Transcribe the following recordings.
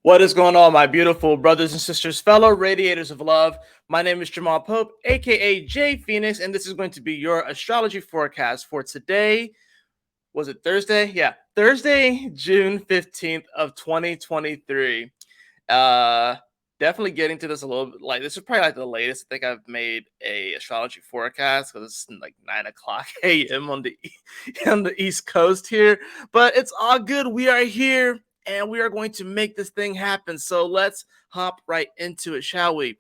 What is going on, my beautiful brothers and sisters, fellow radiators of love? My name is Jamal Pope, aka J Phoenix, and this is going to be your astrology forecast for today. Was it Thursday? Yeah, Thursday, June 15th of 2023. Uh Definitely getting to this a little bit. Like, this is probably like the latest I think I've made a astrology forecast, because it's like 9 o'clock a.m. on the on the East Coast here. But it's all good. We are here and we are going to make this thing happen. So let's hop right into it, shall we?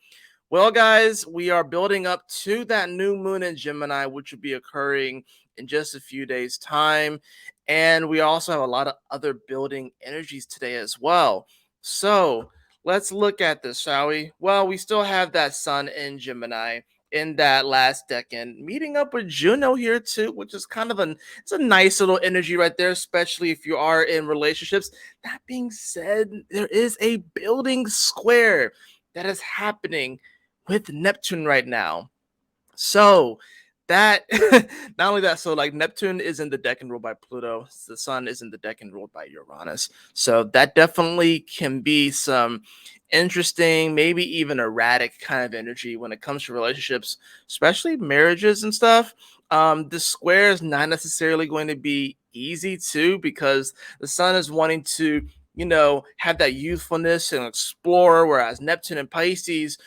Well, guys, we are building up to that new moon in Gemini, which will be occurring in just a few days' time. And we also have a lot of other building energies today as well. So let's look at this, shall we? Well, we still have that sun in Gemini in that last decan, meeting up with Juno here too, which is kind of it's a nice little energy right there, especially if you are in relationships. That being said, there is a building square that is happening with Neptune right now. So that not only that, so like Neptune is in the decan ruled by Pluto, the sun is in the decan ruled by Uranus. So that definitely can be some interesting, maybe even erratic kind of energy when it comes to relationships, especially marriages and stuff. The square is not necessarily going to be easy too, because the sun is wanting to, have that youthfulness and explore, whereas Neptune and Pisces,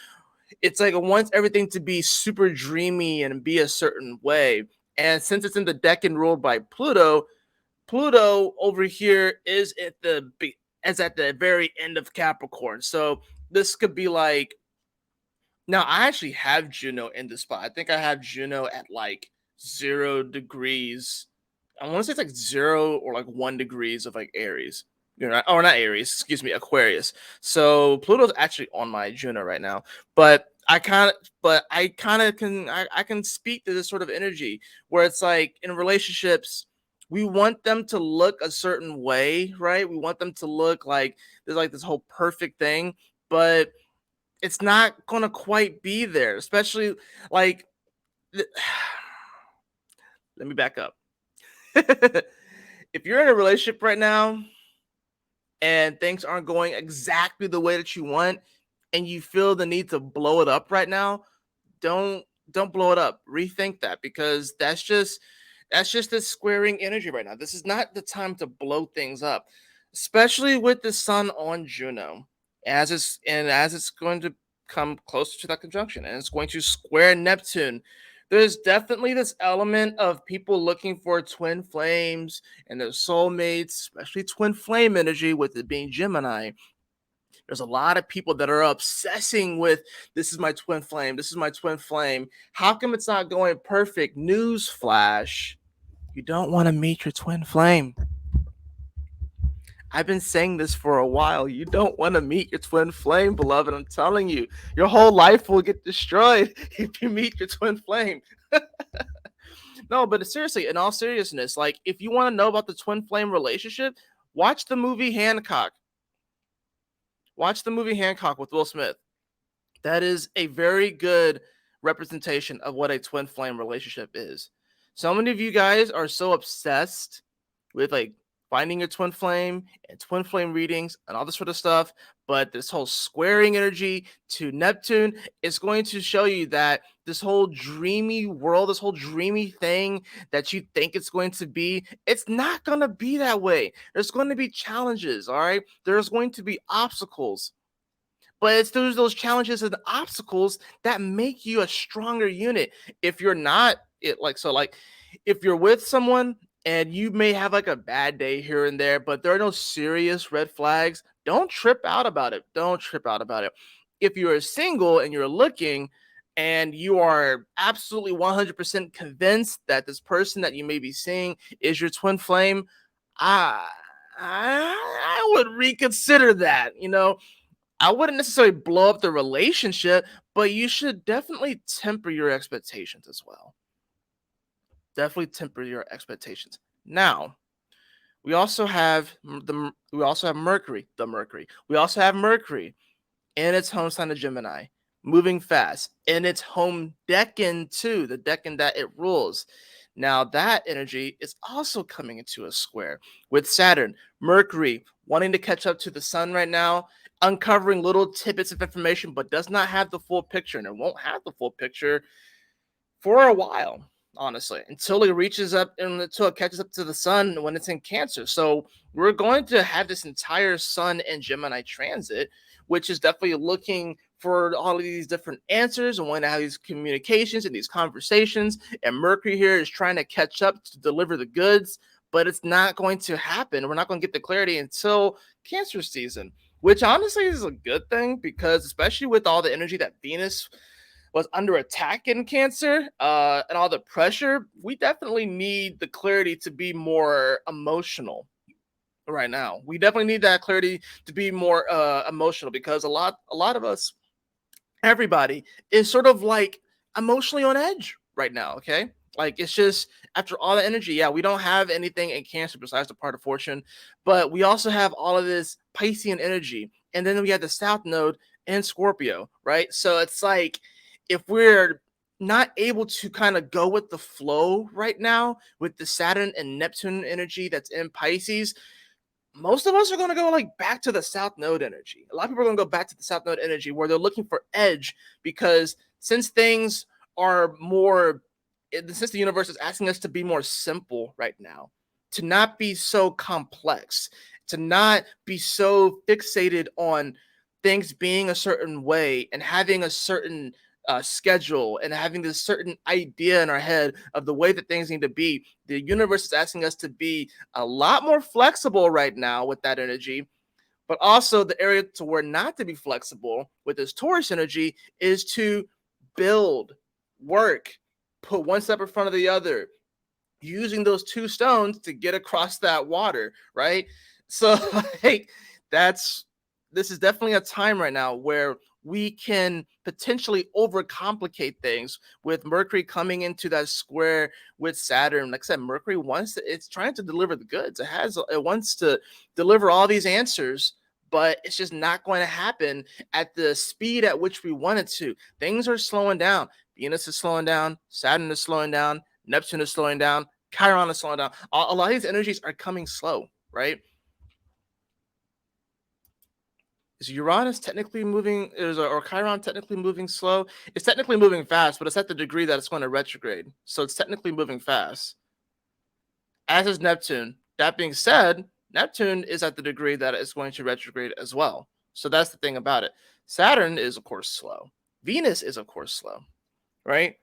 it's like it wants everything to be super dreamy and be a certain way. And since it's in the decan ruled by Pluto, Pluto over here is at the very end of Capricorn. So this could be like, now I actually have Juno in the spot. I think I have Juno at like 0 degrees. I want to say it's like 0 or like 1 degrees of like Aries. Or not Aries, excuse me, Aquarius. So Pluto's actually on my Juno right now. But I can speak to this sort of energy where it's like in relationships, we want them to look a certain way, right? We want them to look like there's like this whole perfect thing, but it's not gonna quite be there. Especially like, let me back up. If you're in a relationship right now and things aren't going exactly the way that you want, and you feel the need to blow it up right now, don't don't blow it up. Rethink that, because that's just this squaring energy right now. This is not the time to blow things up, especially with the sun on Juno, as it's going to come closer to that conjunction, and it's going to square Neptune. There's definitely this element of people looking for twin flames and their soulmates, especially twin flame energy with it being Gemini. There's a lot of people that are obsessing with, this is my twin flame, this is my twin flame. How come it's not going perfect? News flash. You don't want to meet your twin flame. I've been saying this for a while. You don't want to meet your twin flame, beloved. I'm telling you, your whole life will get destroyed if you meet your twin flame. No, but seriously, in all seriousness, like, if you want to know about the twin flame relationship, watch the movie Hancock. Watch the movie Hancock with Will Smith. That is a very good representation of what a twin flame relationship is. So many of you guys are so obsessed with like finding your twin flame and twin flame readings and all this sort of stuff, but this whole squaring energy to Neptune is going to show you that this whole dreamy world, this whole dreamy thing that you think it's going to be, it's not going to be that way. There's going to be challenges, all right? There's going to be obstacles, but it's through those challenges and obstacles that make you a stronger unit. If you're not it like so like if you're with someone and you may have like a bad day here and there, but there are no serious red flags, don't trip out about it. Don't trip out about it. If you're single and you're looking and you are absolutely 100% convinced that this person that you may be seeing is your twin flame, I I would reconsider that. I wouldn't necessarily blow up the relationship, but you should definitely temper your expectations as well. Definitely temper your expectations. Now, we also have Mercury, the Mercury. We also have Mercury in its home sign of Gemini, moving fast in its home decan too, the decan that it rules. Now that energy is also coming into a square with Saturn, Mercury wanting to catch up to the sun right now. uncovering little tidbits of information, but does not have the full picture, and it won't have the full picture for a while, honestly, until it reaches up and until it catches up to the sun when it's in Cancer. So we're going to have this entire Sun and Gemini transit, which is definitely looking for all of these different answers and want to have these communications and these conversations. And Mercury here is trying to catch up to deliver the goods, but it's not going to happen. We're not going to get the clarity until Cancer season, which honestly is a good thing, because especially with all the energy that Venus was under attack in Cancer, and all the pressure, we definitely need the clarity to be more emotional right now. We definitely need that clarity to be more emotional, because a lot of us, everybody, is sort of like emotionally on edge right now. Okay, like it's just after all the energy. Yeah, we don't have anything in Cancer besides the part of fortune, but we also have all of this Piscean energy, and then we have the South Node in Scorpio, right? So it's like if we're not able to kind of go with the flow right now with the Saturn and Neptune energy that's in Pisces, most of us are going to go like back to the South Node energy. A lot of people are going to go back to the South Node energy where they're looking for edge, because since things are more, since the universe is asking us to be more simple right now, to not be so complex, to not be so fixated on things being a certain way and having a certain schedule and having this certain idea in our head of the way that things need to be. The universe is asking us to be a lot more flexible right now with that energy, but also the area to where not to be flexible with this Taurus energy is to build, work, put one step in front of the other, using those two stones to get across that water, right? So like that's this is definitely a time right now where we can potentially overcomplicate things with Mercury coming into that square with Saturn. Like I said, Mercury wants to, it's trying to deliver the goods. It wants to deliver all these answers, but it's just not going to happen at the speed at which we want it to. Things are slowing down. Venus is slowing down, Saturn is slowing down, Neptune is slowing down, Chiron is slowing down. A lot of these energies are coming slow, right? Is Uranus technically moving, or Chiron technically moving slow? It's technically moving fast, but it's at the degree that it's going to retrograde. So it's technically moving fast, as is Neptune. That being said, Neptune is at the degree that it's going to retrograde as well. So that's the thing about it. Saturn is, of course, slow. Venus is, of course, slow, right?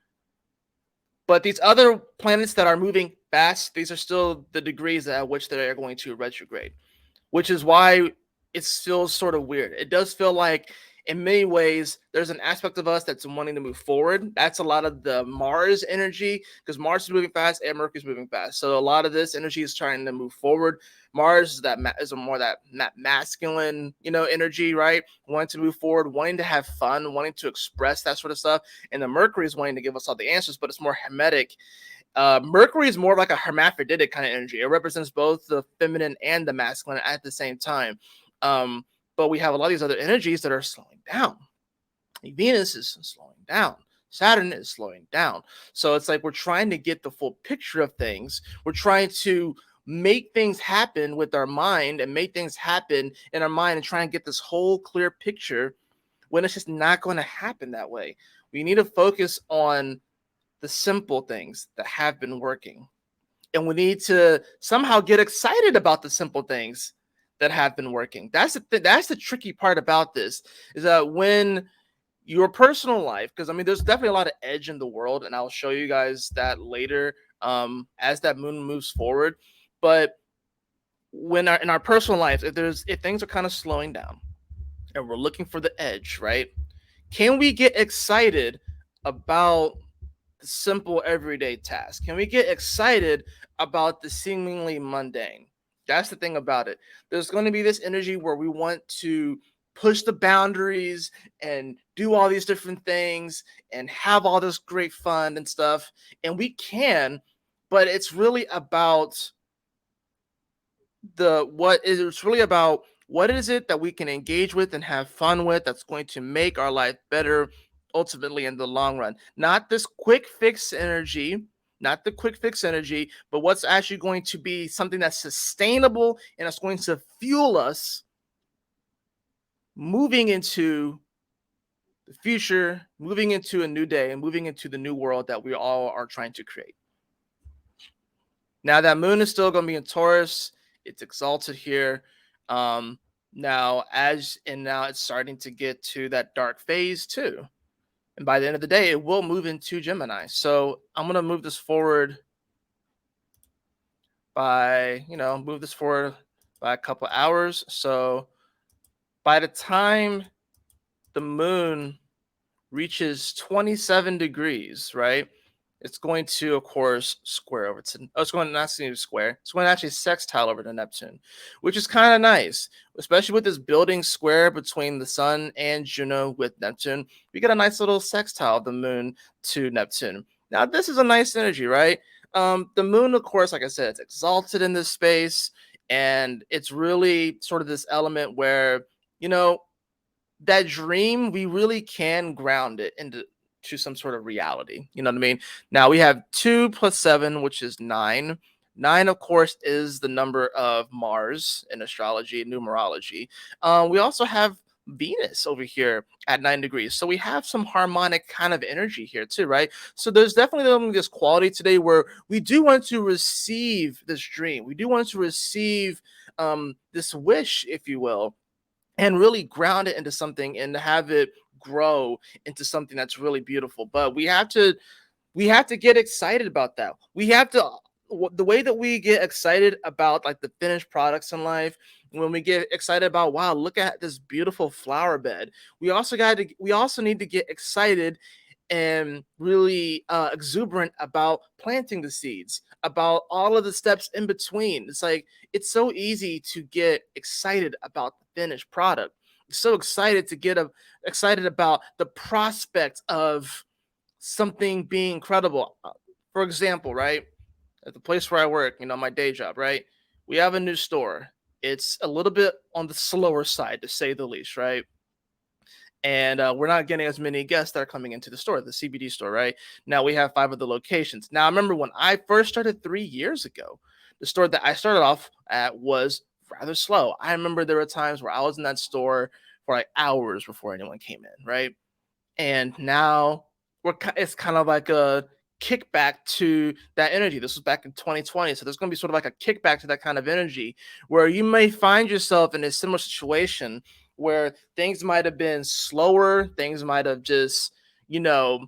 But these other planets that are moving fast, these are still the degrees at which they are going to retrograde, which is why it feels sort of weird. It does feel like, in many ways, there's an aspect of us that's wanting to move forward. That's a lot of the Mars energy, because Mars is moving fast and Mercury is moving fast. So a lot of this energy is trying to move forward. Mars is a more that masculine, energy, right? Wanting to move forward, wanting to have fun, wanting to express that sort of stuff. And the Mercury is wanting to give us all the answers, but it's more hermetic. Mercury is more like a hermaphroditic kind of energy. It represents both the feminine and the masculine at the same time. But we have a lot of these other energies that are slowing down. Venus is slowing down. Saturn is slowing down. So it's like we're trying to get the full picture of things. We're trying to make things happen with our mind and make things happen in our mind and try and get this whole clear picture, when it's just not going to happen that way. We need to focus on the simple things that have been working. And we need to somehow get excited about the simple things that have been working. That's the tricky part about this, is that when your personal life, because I mean, there's definitely a lot of edge in the world, and I'll show you guys that later as that moon moves forward. But when in our personal life, if things are kind of slowing down and we're looking for the edge, right? Can we get excited about the simple everyday task? Can we get excited about the seemingly mundane? That's the thing about it. There's going to be this energy where we want to push the boundaries and do all these different things and have all this great fun and stuff. And we can, but it's really about what is it that we can engage with and have fun with that's going to make our life better ultimately in the long run. Not this quick fix energy, but what's actually going to be something that's sustainable and it's going to fuel us moving into the future, moving into a new day, and moving into the new world that we all are trying to create. Now that moon is still going to be in Taurus. It's exalted here. Um, now it's starting to get to that dark phase too. And by the end of the day, it will move into Gemini. So I'm gonna move this forward by a couple hours. So by the time the moon reaches 27 degrees, right? It's going to, of course, square over to. Oh, it's going not to square. It's going to actually sextile over to Neptune, which is kind of nice, especially with this building square between the Sun and Juno with Neptune. We get a nice little sextile of the Moon to Neptune. Now, this is a nice energy, right? The Moon, of course, like I said, it's exalted in this space, and it's really sort of this element where you know that dream, we really can ground it into some sort of reality. You know what I mean? Now we have 2 plus 7, which is 9. 9, of course, is the number of Mars in astrology and numerology. We also have Venus over here at 9 degrees. So we have some harmonic kind of energy here too, right? So there's definitely this quality today where we do want to receive this dream. We do want to receive this wish, if you will, and really ground it into something and have it grow into something that's really beautiful. But we have to get excited about that. We have to the way that we get excited about like the finished products in life, when we get excited about, wow, look at this beautiful flower bed, we also need to get excited and really exuberant about planting the seeds, about all of the steps in between. It's like it's so easy to get excited about the finished product. So excited to excited about the prospect of something being incredible. For example, right, at the place where I work, my day job, right, we have a new store. It's a little bit on the slower side, to say the least, right? And we're not getting as many guests that are coming into the store, the CBD store, right? Now we have 5 of the locations. Now, I remember when I first started 3 years ago, the store that I started off at was rather slow. I remember there were times where I was in that store for like hours before anyone came in, right? And now it's kind of like a kickback to that energy. This was back in 2020, so there's going to be sort of like a kickback to that kind of energy, where you may find yourself in a similar situation where things might have been slower, things might have just, you know,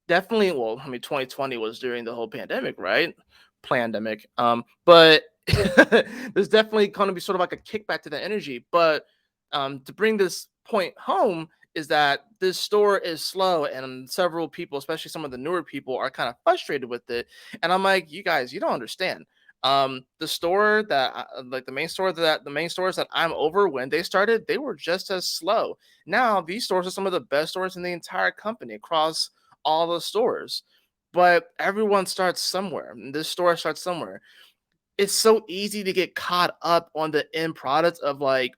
definitely. Well, I mean, 2020 was during the whole pandemic, right? Pandemic. But there's definitely going to be sort of like a kickback to that energy. But to bring this point home is that this store is slow, and several people, especially some of the newer people, are kind of frustrated with it. And I'm like, you guys, you don't understand. The store like the main stores that I'm over, when they started, they were just as slow. Now these stores are some of the best stores in the entire company across all the stores. But everyone starts somewhere. And this store starts somewhere. It's so easy to get caught up on the end product of like,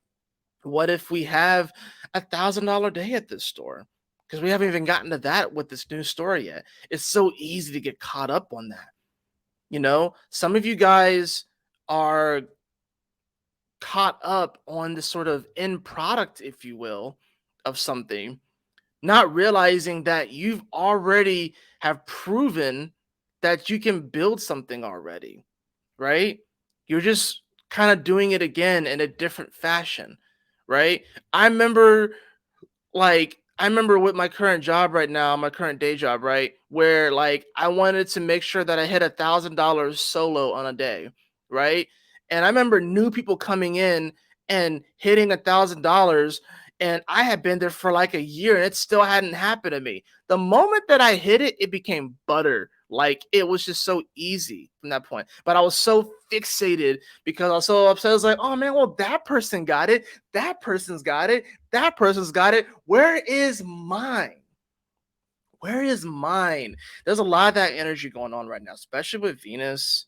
what if we have $1,000 day at this store? Because we haven't even gotten to that with this new store yet. It's so easy to get caught up on that. Some of you guys are caught up on this sort of end product, if you will, of something, not realizing that you've already have proven that you can build something already, right? You're just kind of doing it again in a different fashion, right? I remember I remember with my current job right now, my current day job, right, where like I wanted to make sure that I hit $1,000 solo on a day, right? And I remember new people coming in and hitting $1,000, and I had been there for like a year and it still hadn't happened to me. The moment that I hit it, it became butter. Like it was just so easy from that point. But I was so fixated because I was so upset. I was like, oh man, well, that person got it. That person's got it. That person's got it. Where is mine? Where is mine? There's a lot of that energy going on right now, especially with Venus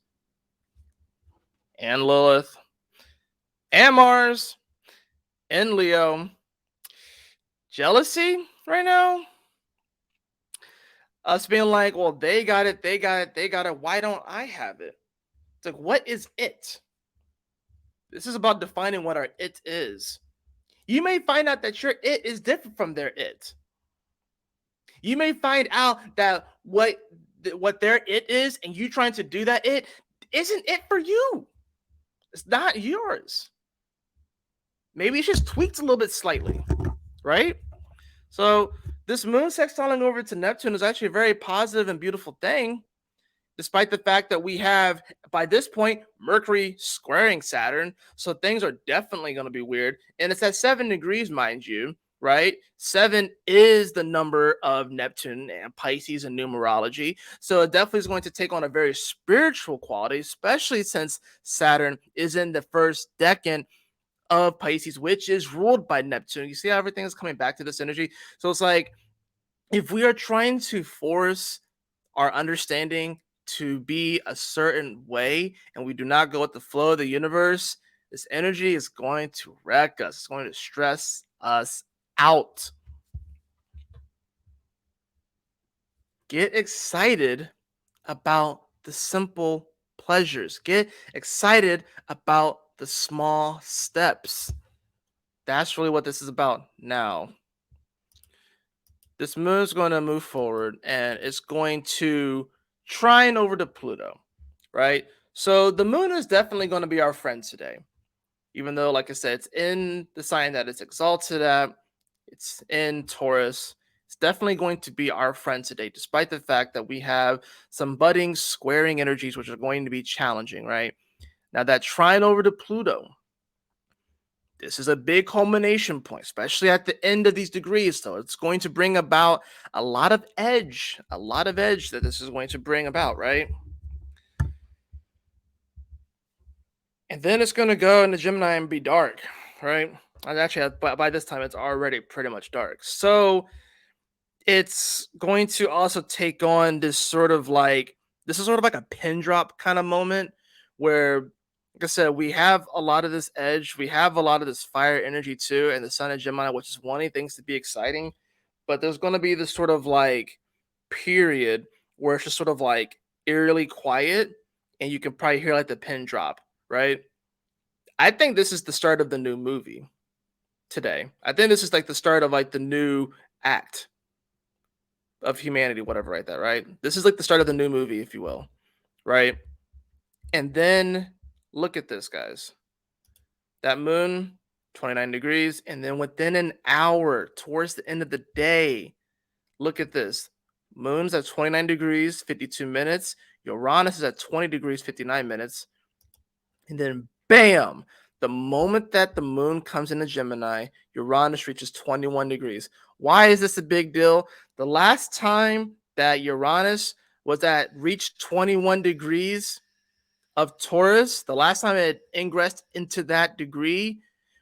and Lilith and Mars and Leo. Jealousy right now. Us being like, well, they got it, they got it, they got it. Why don't I have it? It's like, what is it? This is about defining what our it is. You may find out that your it is different from their it. You may find out that what their it is, and you trying to do that it isn't it for you. It's not yours. Maybe it's just tweaked a little bit slightly, right? So this moon sextiling over to Neptune is actually a very positive and beautiful thing, despite the fact that we have, by this point, Mercury squaring Saturn. So things are definitely going to be weird. And it's at 7 degrees, mind you, right? Seven is the number of Neptune and Pisces in numerology. So it definitely is going to take on a very spiritual quality, especially since Saturn is in the first decan of Pisces, which is ruled by Neptune. You see how everything is coming back to this energy? So it's like, if we are trying to force our understanding to be a certain way and we do not go with the flow of the universe, this energy is going to wreck us. It's going to stress us out. Get excited about the simple pleasures. Get excited about the small steps. That's really what this is about now. This moon is going to move forward and it's going to trine over to Pluto, right? So the moon is definitely going to be our friend today, even though, like I said, it's in the sign that it's exalted at, it's in Taurus. It's definitely going to be our friend today, despite the fact that we have some budding, squaring energies, which are going to be challenging, right? Now, that trine over to Pluto, this is a big culmination point, especially at the end of these degrees. So it's going to bring about a lot of edge that this is going to bring about, right? And then it's going to go into Gemini and be dark, right? And actually, by this time, it's already pretty much dark. So it's going to also take on this is sort of like a pin drop kind of moment where, like I said, we have a lot of this edge, we have a lot of this fire energy too, and the Sun of Gemini, which is wanting things to be exciting. But there's going to be this sort of like period where it's just sort of like eerily quiet, and you can probably hear like the pin drop, right? I think this is the start of the new movie today. I think this is like the start of like the new act of humanity, whatever, right? That right. This is like the start of the new movie, if you will, right? And then look at this, guys. That moon, 29 degrees, and then within an hour, towards the end of the day, look at this. Moon's at 29 degrees, 52 minutes. Uranus is at 20 degrees, 59 minutes. And then bam, the moment that the moon comes into Gemini, Uranus reaches 21 degrees. Why is this a big deal? The last time that Uranus was at reached 21 degrees of Taurus, the last time it ingressed into that degree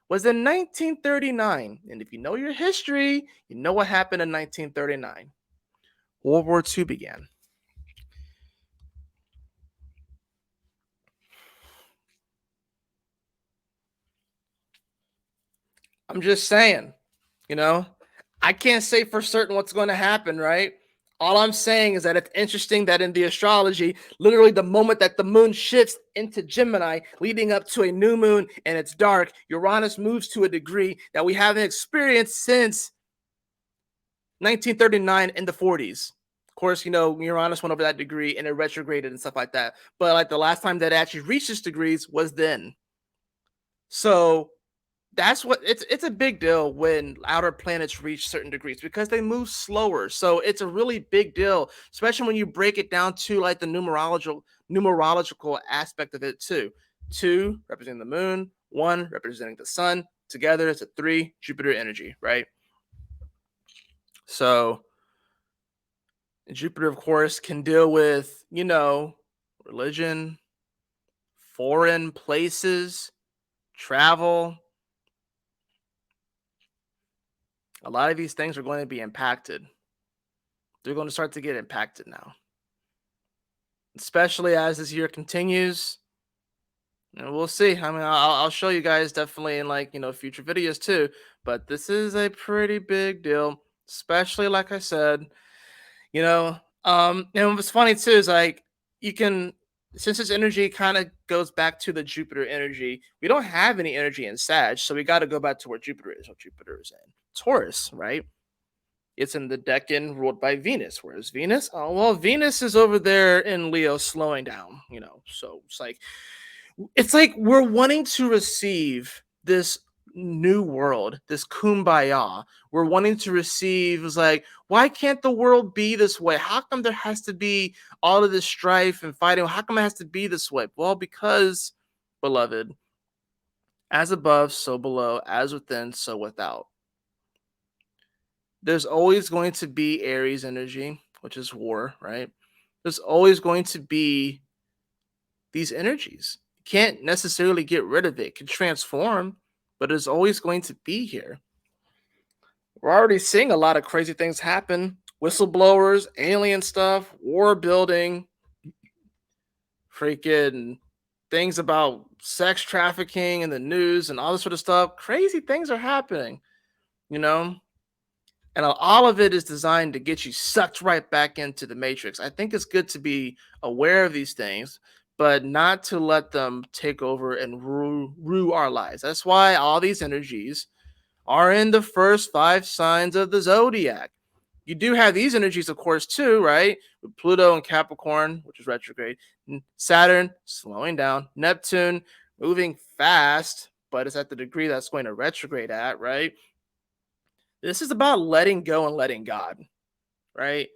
was in 1939. And if you know your history, you know what happened in 1939. World War II began. I'm just saying, you know, I can't say for certain what's going to happen, right? All I'm saying is that it's interesting that in the astrology, literally the moment that the moon shifts into Gemini, leading up to a new moon and it's dark, Uranus moves to a degree that we haven't experienced since 1939 in the 40s. Of course, you know, Uranus went over that degree and it retrograded and stuff like that. But like the last time that it actually reached its degrees was then. So that's what it's a big deal when outer planets reach certain degrees because they move slower. So it's a really big deal, especially when you break it down to like the numerological aspect of it too. Two representing the moon, one representing the sun. Together it's a three Jupiter energy, right? So Jupiter, of course, can deal with, you know, religion, foreign places, travel. A lot of these things are going to be impacted. They're going to start to get impacted now, especially as this year continues. And we'll see. I mean, I'll show you guys definitely in like, you know, future videos too. But this is a pretty big deal, especially like I said, you know. And what's funny too is like you can since this energy kind of goes back to the Jupiter energy, we don't have any energy in Sag, so we got to go back to where Jupiter is. Well, Jupiter is in Taurus, right? It's in the decan ruled by Venus. Whereas Venus, oh well, Venus is over there in Leo, slowing down. So it's like we're wanting to receive this new world, this kumbaya. We're wanting to receive, it's like, why can't the world be this way? How come there has to be all of this strife and fighting? How come it has to be this way? Well, because, beloved, as above, so below, as within, so without. There's always going to be Aries energy, which is war, right? There's always going to be these energies. You can't necessarily get rid of it. It can transform, but it's always going to be here. We're already seeing a lot of crazy things happen. Whistleblowers, alien stuff, war building, freaking things about sex trafficking in the news and all this sort of stuff. Crazy things are happening, you know? And all of it is designed to get you sucked right back into the matrix. I think it's good to be aware of these things, but not to let them take over and rule our lives. That's why all these energies are in the first 5 signs of the zodiac. You do have these energies, of course, too, right? With Pluto and Capricorn, which is retrograde, Saturn slowing down, Neptune moving fast, but it's at the degree that's going to retrograde at, right? This is about letting go and letting God, right?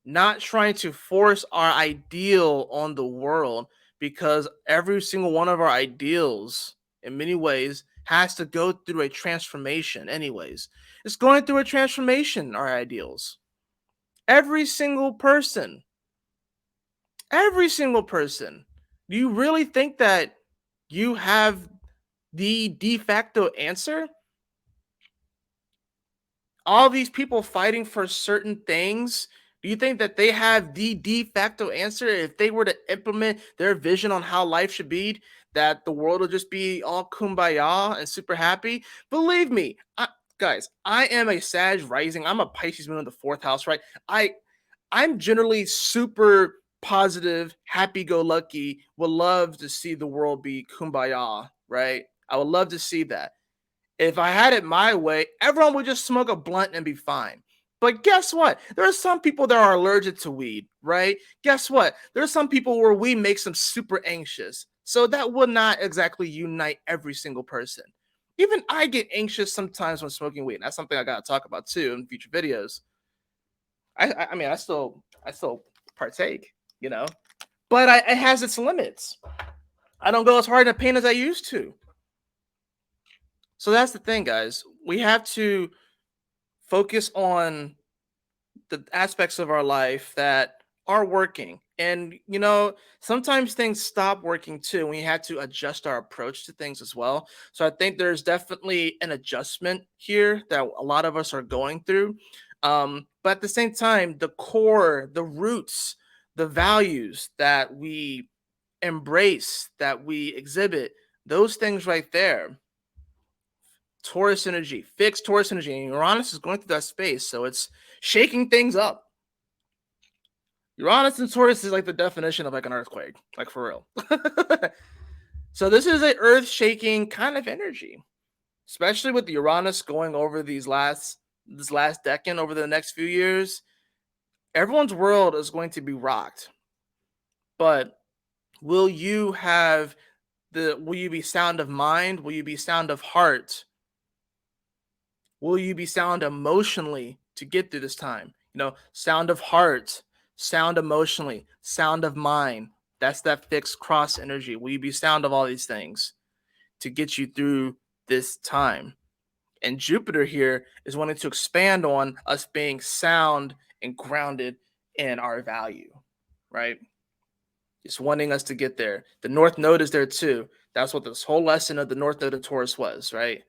Not trying to force our ideal on the world, because every single one of our ideals, in many ways, has to go through a transformation, anyways. It's going through a transformation, our ideals. Every single person, every single person. Do you really think that you have the de facto answer? All these people fighting for certain things, do you think that they have the de facto answer if they were to implement their vision on how life should be, that the world will just be all kumbaya and super happy? Believe me, guys, I am a Sag rising. I'm a Pisces moon in the fourth house, right? I'm generally super positive, happy go lucky, would love to see the world be kumbaya, right? I would love to see that. If I had it my way, everyone would just smoke a blunt and be fine. But guess what? There are some people that are allergic to weed, right? Guess what? There are some people where weed makes them super anxious. So that would not exactly unite every single person. Even I get anxious sometimes when smoking weed. And that's something I gotta talk about too in future videos. I mean, I still partake, but it has its limits. I don't go as hard in the pain as I used to. So that's the thing, guys. We have to focus on the aspects of our life that are working. And, sometimes things stop working too. We have to adjust our approach to things as well. So I think there's definitely an adjustment here that a lot of us are going through. But at the same time, the core, the roots, the values that we embrace, that we exhibit, those things right there, Taurus energy, fixed Taurus energy, and Uranus is going through that space, so it's shaking things up. Uranus and Taurus is like the definition of like an earthquake, like for real. So this is a earth-shaking kind of energy, especially with Uranus going over this last decan over the next few years. Everyone's world is going to be rocked, but will you have will you be sound of mind? Will you be sound of heart? Will you be sound emotionally to get through this time? Sound of heart, sound emotionally, sound of mind. That's that fixed cross energy. Will you be sound of all these things to get you through this time? And Jupiter here is wanting to expand on us being sound and grounded in our value, right? It's wanting us to get there. The North Node is there too. That's what this whole lesson of the North Node of Taurus was, right?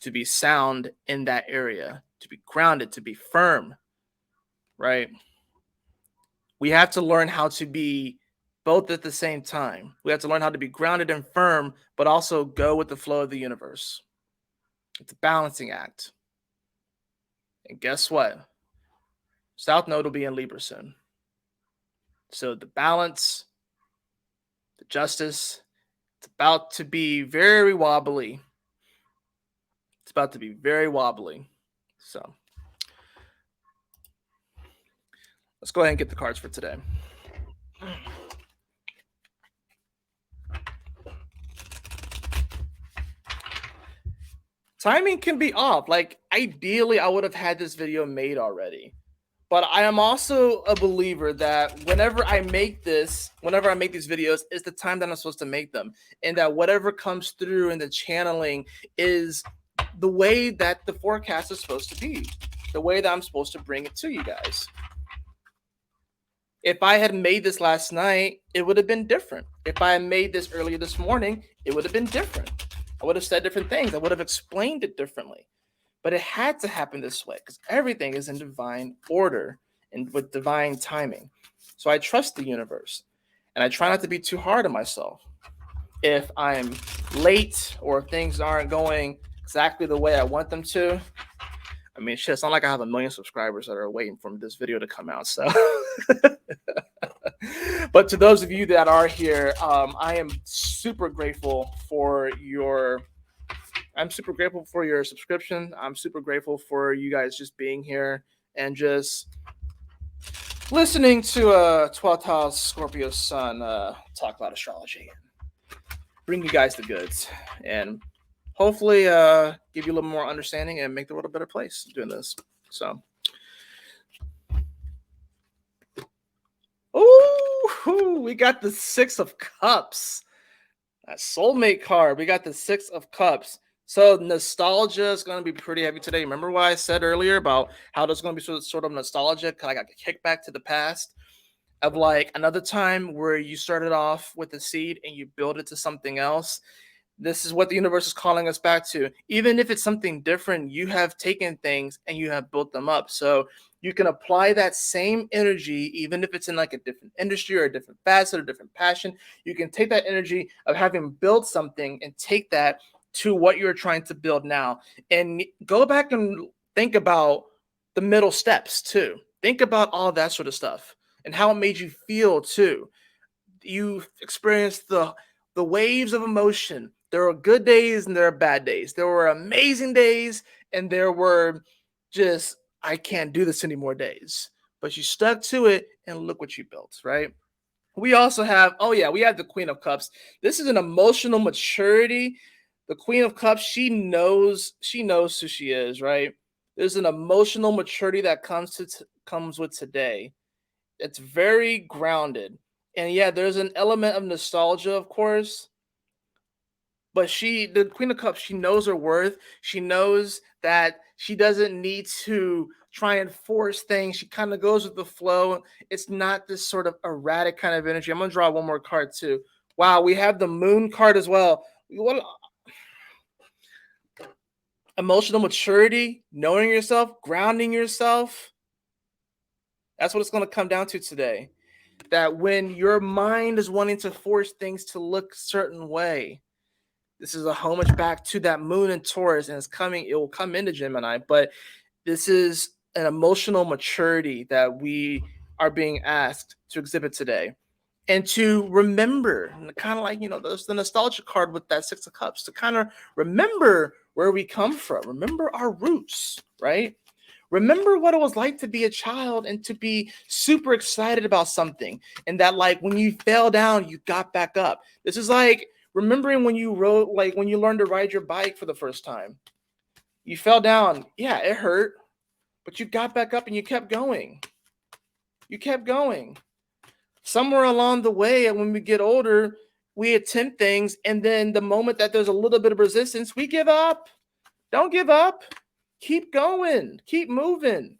To be sound in that area, to be grounded, to be firm, right? We have to learn how to be both at the same time. We have to learn how to be grounded and firm, but also go with the flow of the universe. It's a balancing act. And guess what? South Node will be in Libra soon. So the balance justice. It's about to be very wobbly. It's about to be very wobbly. So let's go ahead and get the cards for today. Timing can be off. Like, ideally, I would have had this video made already. But I am also a believer that whenever I make these videos, it's the time that I'm supposed to make them. And that whatever comes through in the channeling is the way that the forecast is supposed to be, the way that I'm supposed to bring it to you guys. If I had made this last night, it would have been different. If I had made this earlier this morning, it would have been different. I would have said different things. I would have explained it differently. But it had to happen this way because everything is in divine order and with divine timing. So I trust the universe, and I try not to be too hard on myself. If I'm late or if things aren't going exactly the way I want them to, I mean, shit, it's not like I have 1 million subscribers that are waiting for this video to come out. So, but to those of you that are here, I am super grateful for your. I'm super grateful for your subscription. I'm super grateful for you guys just being here and just listening to 12th house Scorpio sun talk about astrology. Bring you guys the goods and hopefully give you a little more understanding and make the world a better place doing this. So, ooh, we got the 6 of Cups. That soulmate card. We got the 6 of Cups. So nostalgia is going to be pretty heavy today. Remember what I said earlier about how there's going to be sort of nostalgia? Because I got kicked back to the past of like another time where you started off with a seed and you build it to something else. This is what the universe is calling us back to. Even if it's something different, you have taken things and you have built them up. So you can apply that same energy, even if it's in like a different industry or a different facet or different passion. You can take that energy of having built something and take that to what you're trying to build now. And go back and think about the middle steps too. Think about all that sort of stuff and how it made you feel too. You experienced the waves of emotion. There are good days and there are bad days. There were amazing days and there were just, I can't do this anymore days. But you stuck to it and look what you built, right? We also have, we have the Queen of Cups. This is an emotional maturity. The Queen of Cups, she knows who she is, right? There's an emotional maturity that comes with today. It's very grounded. And yeah, there's an element of nostalgia, of course. But the Queen of Cups, she knows her worth. She knows that she doesn't need to try and force things. She kind of goes with the flow. It's not this sort of erratic kind of energy. I'm going to draw one more card too. Wow, we have the Moon card as well. What emotional maturity, knowing yourself, grounding yourself. That's what it's going to come down to today. That when your mind is wanting to force things to look a certain way, this is a homage back to that moon in Taurus, and it will come into Gemini, but this is an emotional maturity that we are being asked to exhibit today. And to remember, kind of like, there's the nostalgia card with that 6 of Cups, to kind of remember where we come from, remember our roots, right? Remember what it was like to be a child and to be super excited about something. And that, like, when you fell down, you got back up. This is like remembering when you learned to ride your bike for the first time. You fell down. Yeah, it hurt, but you got back up and you kept going. You kept going. Somewhere along the way, and when we get older, we attempt things, and then the moment that there's a little bit of resistance, we give up. Don't give up. Keep going. Keep moving.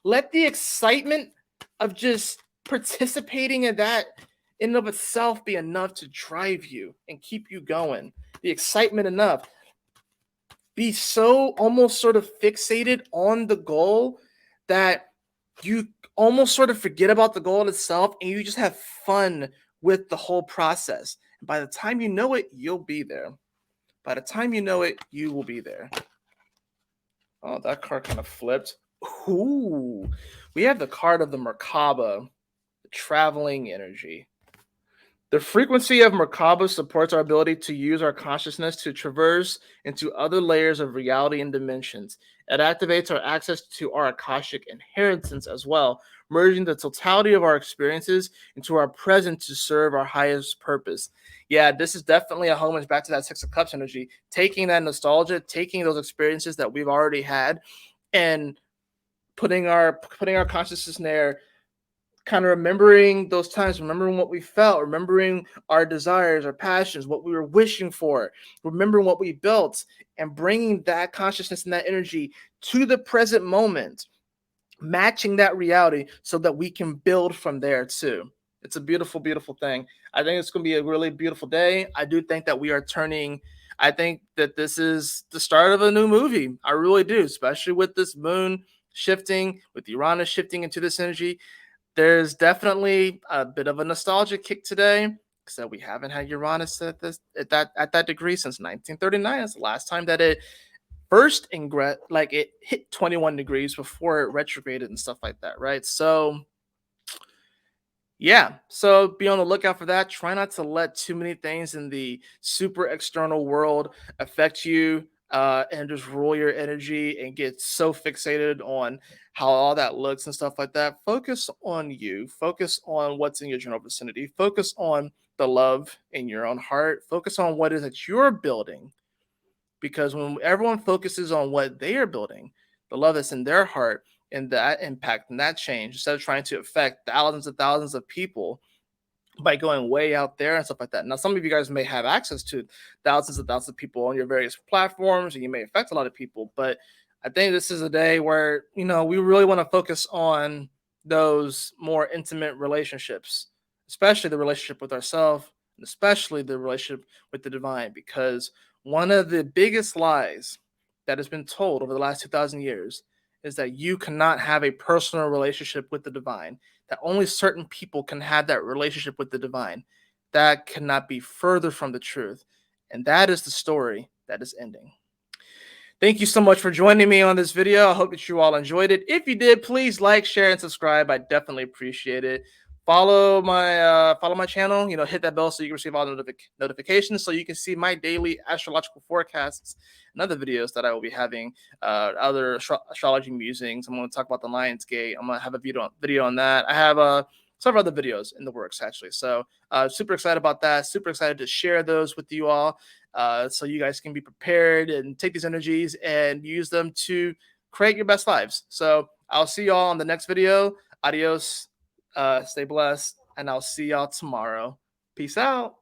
Let the excitement of just participating in that in and of itself be enough to drive you and keep you going. The excitement enough. Be so almost sort of fixated on the goal that you almost sort of forget about the goal itself and you just have fun with the whole process. And by the time you know it, you'll be there. By the time you know it, you will be there. Oh, that card kind of flipped. Ooh, we have the card of the Merkaba, the traveling energy. The frequency of Merkaba supports our ability to use our consciousness to traverse into other layers of reality and dimensions. It activates our access to our Akashic inheritance as well, merging the totality of our experiences into our present to serve our highest purpose. Yeah, this is definitely a homage back to that Six of Cups energy, taking that nostalgia, taking those experiences that we've already had, and putting our consciousness in there, kind of remembering those times, remembering what we felt, remembering our desires, our passions, what we were wishing for, remembering what we built, and bringing that consciousness and that energy to the present moment, matching that reality so that we can build from there too. It's a beautiful, beautiful thing. I think it's going to be a really beautiful day. I do think that we are turning. I think that this is the start of a new movie. I really do, especially with this moon shifting, with Uranus shifting into this energy. There's definitely a bit of a nostalgia kick today because we haven't had Uranus at that degree since 1939. It's the last time that it first like it hit 21 degrees before it retrograded and stuff like that, right? So yeah, so be on the lookout for that. Try not to let too many things in the super external world affect you, and just rule your energy and get so fixated on how all that looks and stuff like that. Focus on you, focus on what's in your general vicinity, focus on the love in your own heart, focus on what is that you're building. Because when everyone focuses on what they are building, the love that's in their heart, and that impact and that change, instead of trying to affect thousands of people by going way out there and stuff like that. Now, some of you guys may have access to thousands of people on your various platforms, and you may affect a lot of people. But I think this is a day where we really want to focus on those more intimate relationships, especially the relationship with ourselves, and especially the relationship with the divine, because one of the biggest lies that has been told over the last 2,000 years is that you cannot have a personal relationship with the divine, that only certain people can have that relationship with the divine. That cannot be further from the truth. And that is the story that is ending. Thank you so much for joining me on this video. I hope that you all enjoyed it. If you did, please like, share, and subscribe. I definitely appreciate it. Follow my channel. Hit that bell so you can receive all the notifications, so you can see my daily astrological forecasts and other videos that I will be having. Other astrology musings. I'm going to talk about the Lion's Gate. I'm going to have a video on that. I have several other videos in the works actually. So super excited about that. Super excited to share those with you all, so you guys can be prepared and take these energies and use them to create your best lives. So I'll see y'all on the next video. Adios. Stay blessed, and I'll see y'all tomorrow. Peace out.